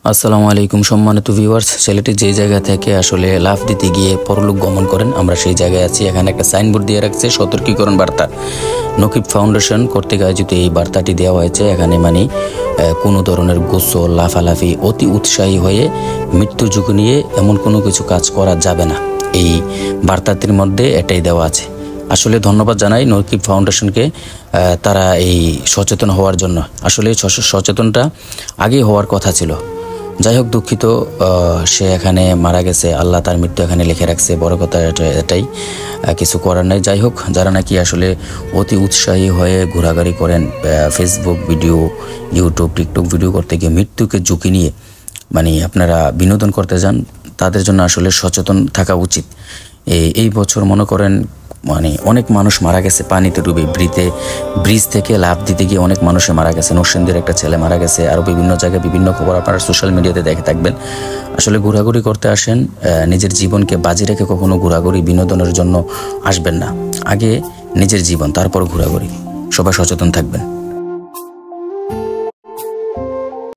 আসসালামু আলাইকুম সম্মানিত ভিউয়ার্স, ছেলেটি যে জায়গা থেকে আসলে লাফ দিতে গিয়ে পরলোক গমন করেন, আমরা সেই জায়গায় আছি। এখানে একটা সাইনবোর্ড দিয়ে রাখছে সতর্কীকরণ বার্তা। নকিব ফাউন্ডেশন কর্তৃক আয়োজিত এই বার্তাটি দেওয়া হয়েছে। এখানে কোনো ধরনের গোসল, লাফালাফি, অতি উৎসাহী হয়ে মৃত্যু ঝুঁকি নিয়ে এমন কোনো কিছু কাজ করা যাবে না। এই বার্তাটির মধ্যে এটাই দেওয়া আছে। আসলে ধন্যবাদ জানাই নকিব ফাউন্ডেশনকে, তারা এই সচেতন হওয়ার জন্য। আসলে সচেতনটা আগেই হওয়ার কথা ছিল। যাই হোক, দুঃখিত, সে এখানে মারা গেছে, আল্লাহ তার মৃত্যু এখানে লিখে রাখছে, বড় কথা এটাই, কিছু করার নাই। যাই হোক, যারা নাকি আসলে অতি উৎসাহী হয়ে ঘোরাঘুরি করেন, Facebook video, YouTube, TikTok video করতে গিয়ে মৃত্যুকে ঝুঁকি নিয়ে আপনারা বিনোদন করতে যান, তাদের জন্য আসলে সচেতন থাকা উচিত। এই বছর মনে করেন অনেক মানুষ মারা গেছে পানিতে ডুবে, ব্রিজ থেকে লাফ দিতে গিয়ে অনেক মানুষে মারা গেছে। নরসিংদীর একটা ছেলে মারা গেছে, আরও বিভিন্ন জায়গায় বিভিন্ন খবর আপনারা সোশ্যাল মিডিয়াতে দেখে থাকবেন। আসলে ঘোরাঘুরি করতে আসেন, নিজের জীবনকে বাজি রেখে কখনো ঘোরাঘুরি বিনোদনের জন্য আসবেন না। আগে নিজের জীবন, তারপর ঘোরাঘুরি। সবাই সচেতন থাকবেন।